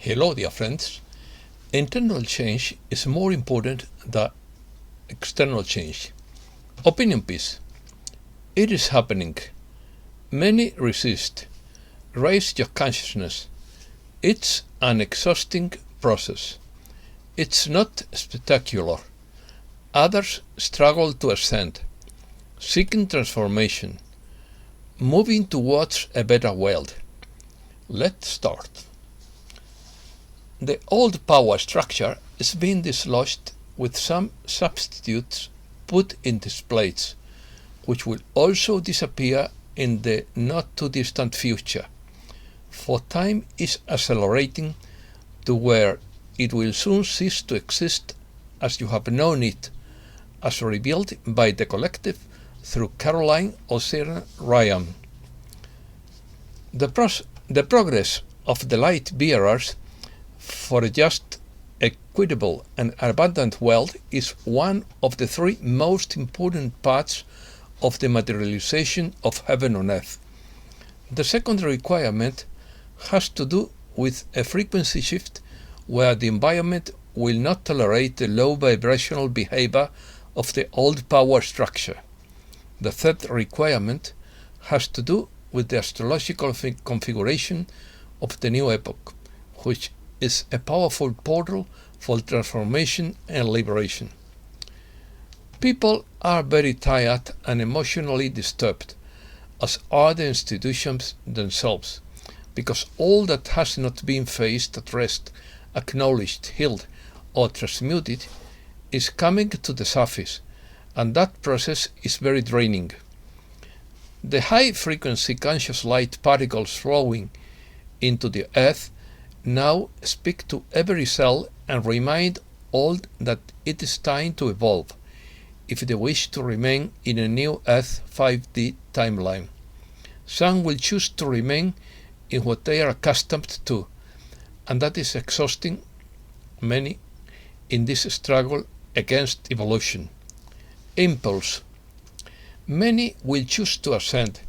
Hello, dear friends. Internal change is more important than external change. Opinion piece. It is happening. Many resist. Raise your consciousness. It's an exhausting process. It's not spectacular. Others struggle to ascend, seeking transformation, moving towards a better world. Let's start. The old power structure is being dislodged with some substitutes put in its place, which will also disappear in the not too distant future, for time is accelerating to where it will soon cease to exist as you have known it, as revealed by the collective through Caroline O'Cyrne Ryan. The progress of the light bearers for a just, equitable, and abundant world is one of the three most important parts of the materialization of heaven on earth. The second requirement has to do with a frequency shift where the environment will not tolerate the low vibrational behavior of the old power structure. The third requirement has to do with the astrological configuration of the new epoch, which is a powerful portal for transformation and liberation. People are very tired and emotionally disturbed, as are the institutions themselves, because all that has not been faced, addressed, acknowledged, healed, or transmuted is coming to the surface, and that process is very draining. The high-frequency conscious light particles flowing into the earth now speak to every cell and remind all that it is time to evolve, if they wish to remain in a new Earth 5D timeline. Some will choose to remain in what they are accustomed to, and that is exhausting many in this struggle against evolution. Impulse. Many will choose to ascend,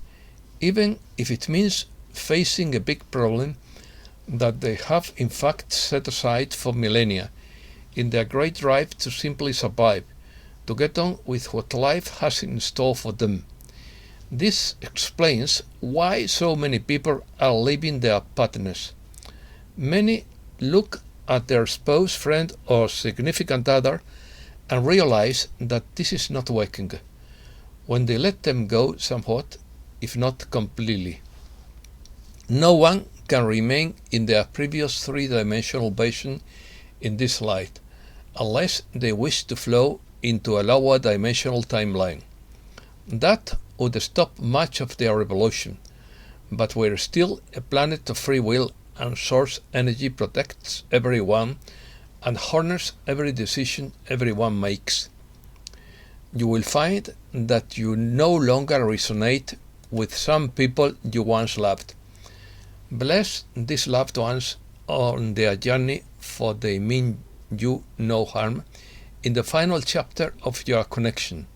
even if it means facing a big problem that they have in fact set aside for millennia, in their great drive to simply survive, to get on with what life has in store for them. This explains why so many people are leaving their partners. Many look at their spouse, friend, or significant other and realize that this is not working, when they let them go somewhat, if not completely. No one can remain in their previous three-dimensional version in this light, unless they wish to flow into a lower dimensional timeline. That would stop much of their evolution, but we're still a planet of free will, and source energy protects everyone and honors every decision everyone makes. You will find that you no longer resonate with some people you once loved. Bless these loved ones on their journey, for they mean you no harm. In the final chapter of your connection,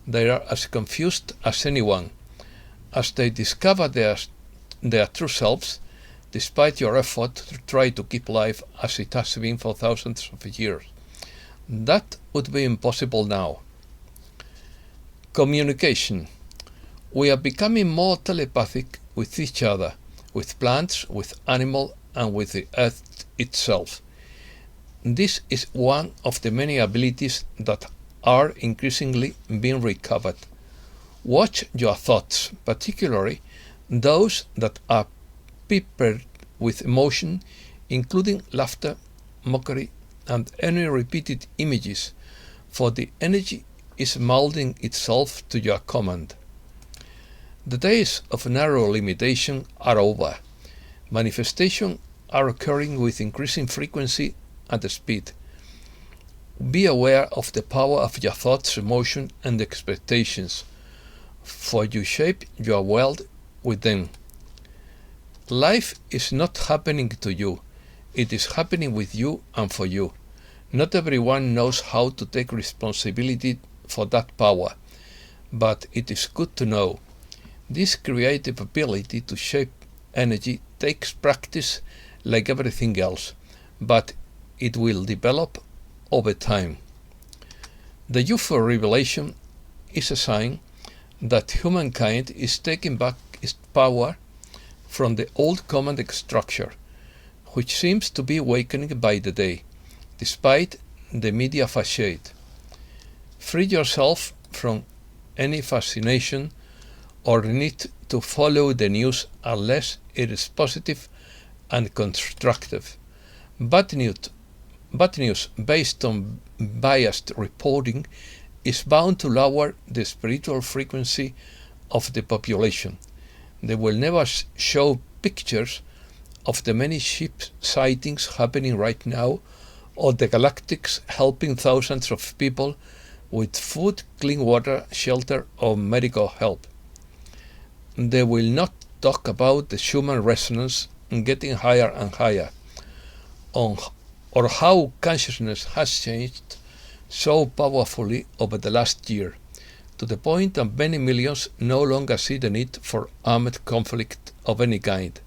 they are as confused as anyone, as they discover their true selves, despite your effort to try to keep life as it has been for thousands of years. That would be impossible now. Communication. We are becoming more telepathic with each other, with plants, with animals, and with the earth itself. This is one of the many abilities that are increasingly being recovered. Watch your thoughts, particularly those that are peppered with emotion, including laughter, mockery, and any repeated images, for the energy is molding itself to your command. The days of narrow limitation are over. Manifestations are occurring with increasing frequency and speed. Be aware of the power of your thoughts, emotions, and expectations, for you shape your world with them. Life is not happening to you, it is happening with you and for you. Not everyone knows how to take responsibility for that power, but it is good to know. This creative ability to shape energy takes practice like everything else, but it will develop over time. The UFO revelation is a sign that humankind is taking back its power from the old command structure, which seems to be awakening by the day, despite the media facade. Free yourself from any fascination or need to follow the news unless it is positive and constructive. Bad news based on biased reporting is bound to lower the spiritual frequency of the population. They will never show pictures of the many ship sightings happening right now, or the galactics helping thousands of people with food, clean water, shelter, or medical help. They will not talk about the Schumann resonance getting higher and higher, or how consciousness has changed so powerfully over the last year, to the point that many millions no longer see the need for armed conflict of any kind.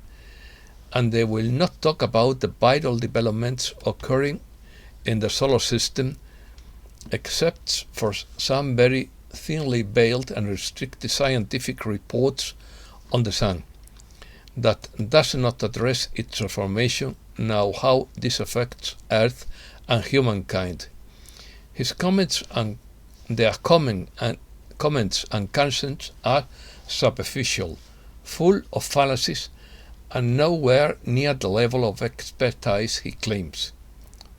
And they will not talk about the vital developments occurring in the solar system, except for some very thinly veiled and restricted scientific reports on the sun, that does not address its transformation, now how this affects Earth and humankind. His comments and concepts are superficial, full of fallacies, and nowhere near the level of expertise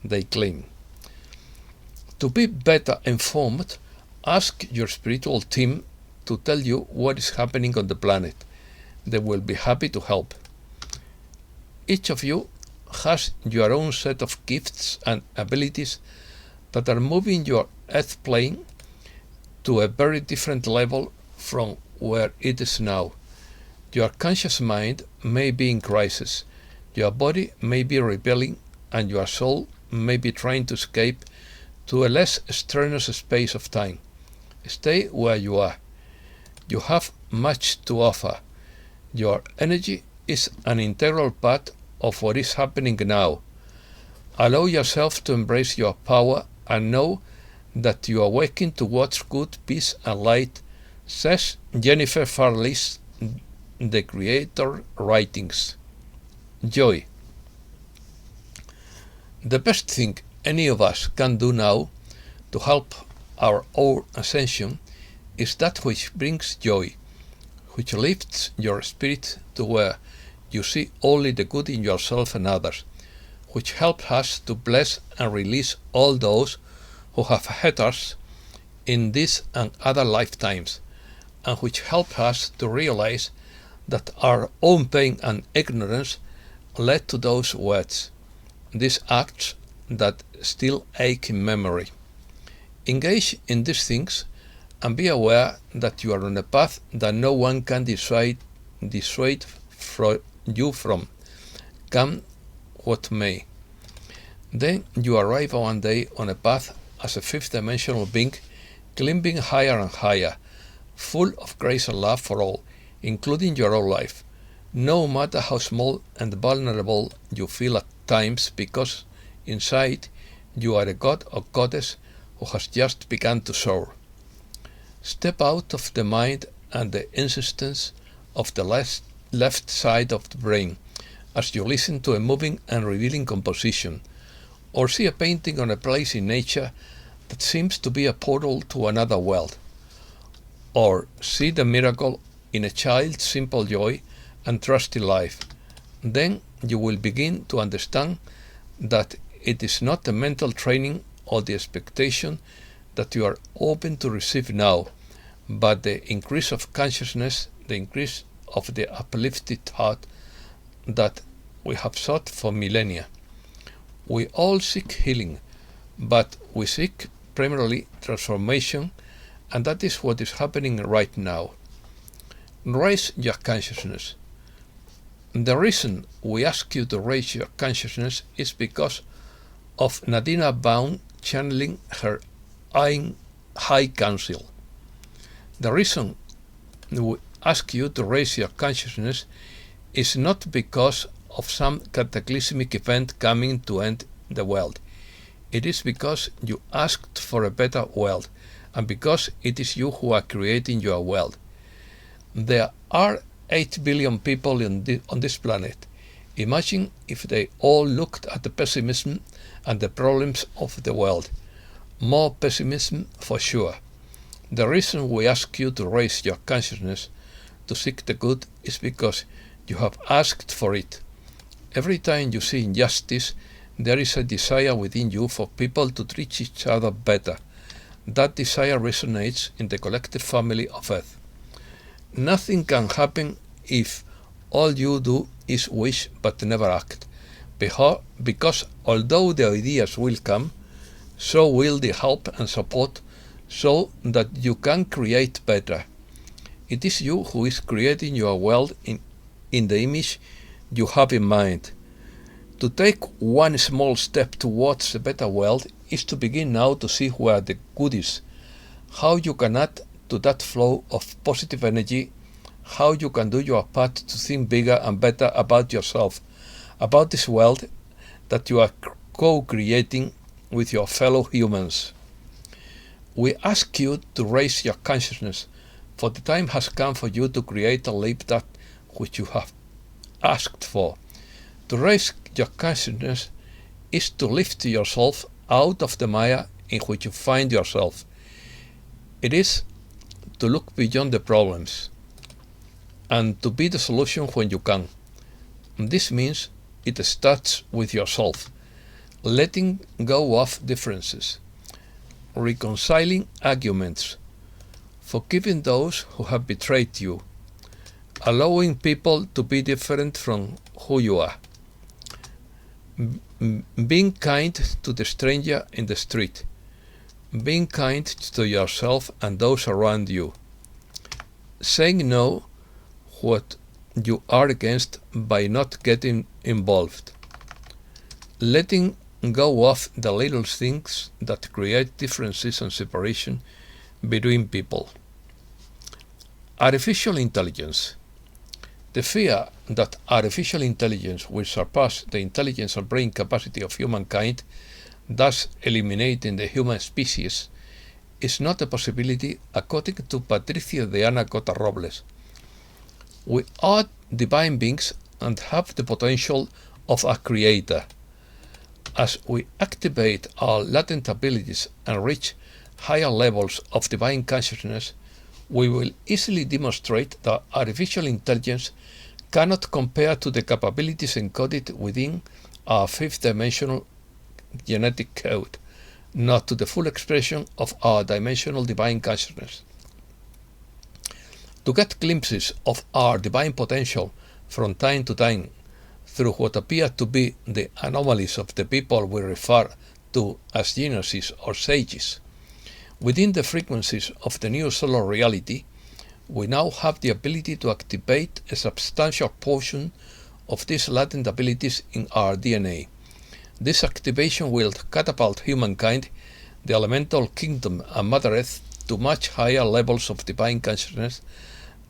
they claim. To be better informed, ask your spiritual team to tell you what is happening on the planet. They will be happy to help. Each of you has your own set of gifts and abilities that are moving your earth plane to a very different level from where it is now. Your conscious mind may be in crisis, your body may be rebelling, and your soul may be trying to escape to a less strenuous space of time. Stay where you are. You have much to offer. Your energy is an integral part of what is happening now. Allow yourself to embrace your power and know that you are working towards good, peace, and light, says Jennifer Farley's The Creator writings. Joy. The best thing any of us can do now to help our own ascension is that which brings joy, which lifts your spirit to where you see only the good in yourself and others, which helps us to bless and release all those who have hurt us in this and other lifetimes, and which helps us to realize that our own pain and ignorance led to those words, these acts that still ache in memory. Engage in these things and be aware that you are on a path that no one can dissuade you from, come what may. Then you arrive one day on a path as a fifth-dimensional being, climbing higher and higher, full of grace and love for all, including your own life, no matter how small and vulnerable you feel at times, because inside you are a god or goddess who has just begun to soar. Step out of the mind and the insistence of the left side of the brain as you listen to a moving and revealing composition, or see a painting on a place in nature that seems to be a portal to another world, or see the miracle in a child's simple joy and trust in life. Then you will begin to understand that it is not the mental training or the expectation that you are open to receive now, but the increase of consciousness, the increase of the uplifted heart that we have sought for millennia. We all seek healing, but we seek primarily transformation, and that is what is happening right now. Raise your consciousness. The reason we ask you to raise your consciousness is because of Nadina Baum channeling her high council. The reason we ask you to raise your consciousness is not because of some cataclysmic event coming to end the world. It is because you asked for a better world, and because it is you who are creating your world. There are 8 billion people on this planet. Imagine if they all looked at the pessimism and the problems of the world. More pessimism for sure. The reason we ask you to raise your consciousness to seek the good is because you have asked for it. Every time you see injustice, there is a desire within you for people to treat each other better. That desire resonates in the collective family of Earth. Nothing can happen if all you do is wish but never act, because although the ideas will come, so will the help and support so that you can create better. It is you who is creating your world in the image you have in mind. To take one small step towards a better world is to begin now to see where the good is, how you can add to that flow of positive energy, how you can do your part to think bigger and better about yourself, about this world that you are co-creating with your fellow humans. We ask you to raise your consciousness, for the time has come for you to create and live that which you have asked for. To raise your consciousness is to lift yourself out of the mire in which you find yourself. It is to look beyond the problems and to be the solution when you can. And this means it starts with yourself, letting go of differences, reconciling arguments, forgiving those who have betrayed you, allowing people to be different from who you are, being kind to the stranger in the street, being kind to yourself and those around you, saying no what you are against by not getting involved, letting go of the little things that create differences and separation between people. Artificial intelligence. The fear that artificial intelligence will surpass the intelligence and brain capacity of humankind, thus eliminating the human species, is not a possibility according to Patricia de Ana Cota Robles. We are divine beings and have the potential of a creator. As we activate our latent abilities and reach higher levels of divine consciousness, we will easily demonstrate that artificial intelligence cannot compare to the capabilities encoded within our fifth-dimensional genetic code, not to the full expression of our dimensional divine consciousness. To get glimpses of our divine potential from time to time through what appear to be the anomalies of the people we refer to as geniuses or sages, within the frequencies of the new solar reality, we now have the ability to activate a substantial portion of these latent abilities in our DNA. This activation will catapult humankind, the elemental kingdom and Mother Earth to much higher levels of divine consciousness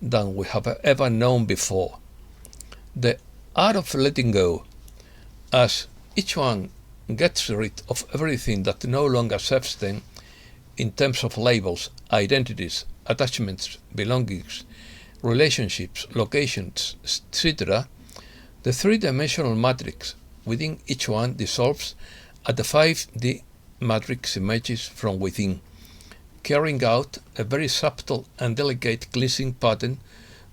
than we have ever known before. The art of letting go, as each one gets rid of everything that no longer serves them in terms of labels, identities, attachments, belongings, relationships, locations, etc., the three-dimensional matrix within each one dissolves at the 5D matrix images from within, carrying out a very subtle and delicate cleansing pattern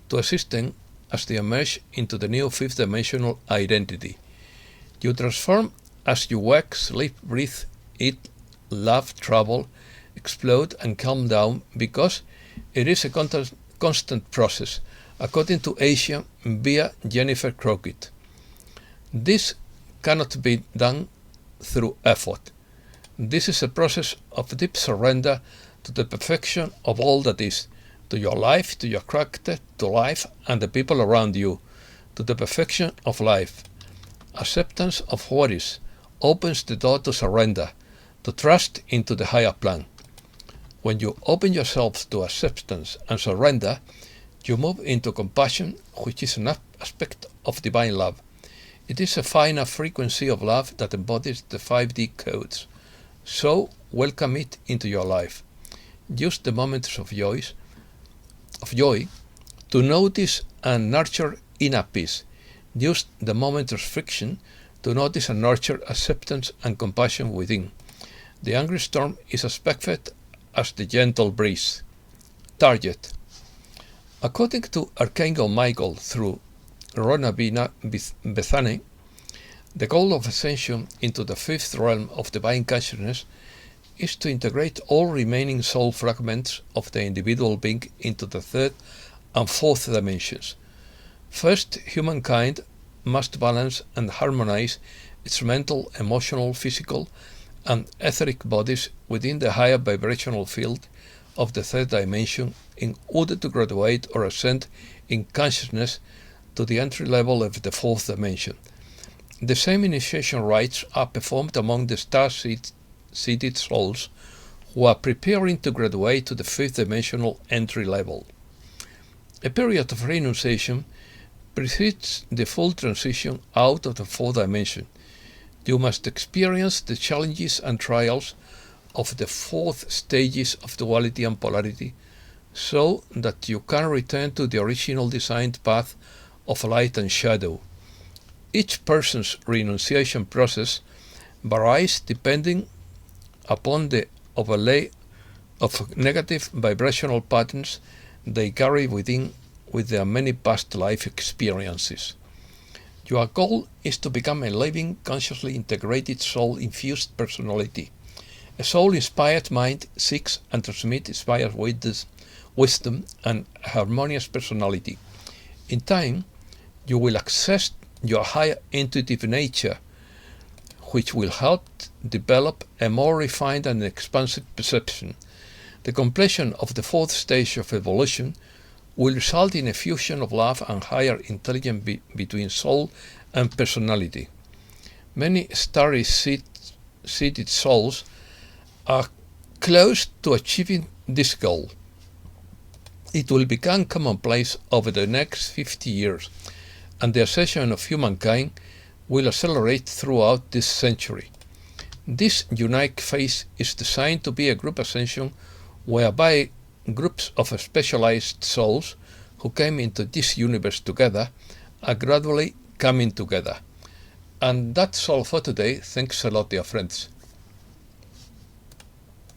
to assist them as they emerge into the new fifth-dimensional identity. You transform as you work, sleep, breathe, eat, love, travel, explode and calm down, because it is a constant process, according to Asia via Jennifer Crockett. This cannot be done through effort. This is a process of deep surrender to the perfection of all that is, to your life, to your character, to life and the people around you, to the perfection of life. Acceptance of what is opens the door to surrender, to trust into the higher plan. When you open yourself to acceptance and surrender, you move into compassion, which is an aspect of divine love. It is a finer frequency of love that embodies the 5D codes. So welcome it into your life. Use the moments of joy to notice and nurture inner peace. Use the moments of friction to notice and nurture acceptance and compassion within. The angry storm is as perfect as the gentle breeze. Target. According to Archangel Michael through Rona Bethany, the goal of ascension into the fifth realm of divine consciousness is to integrate all remaining soul fragments of the individual being into the third and fourth dimensions. First, humankind must balance and harmonize its mental, emotional, physical, and etheric bodies within the higher vibrational field of the third dimension in order to graduate or ascend in consciousness to the entry level of the fourth dimension. The same initiation rites are performed among the star-seeded souls who are preparing to graduate to the fifth dimensional entry level. A period of renunciation precedes the full transition out of the fourth dimension. You must experience the challenges and trials of the fourth stages of duality and polarity so that you can return to the original designed path of light and shadow. Each person's renunciation process varies depending upon the overlay of negative vibrational patterns they carry within with their many past life experiences. Your goal is to become a living, consciously integrated soul-infused personality. A soul-inspired mind seeks and transmits inspired wisdom and harmonious personality. In time, you will access your higher intuitive nature, which will help develop a more refined and expansive perception. The completion of the fourth stage of evolution will result in a fusion of love and higher intelligence between soul and personality. Many star-seeded souls are close to achieving this goal. It will become commonplace over the next 50 years, and the ascension of humankind will accelerate throughout this century. This unique phase is designed to be a group ascension whereby groups of specialized souls who came into this universe together are gradually coming together. And that's all for today. Thanks a lot, dear friends.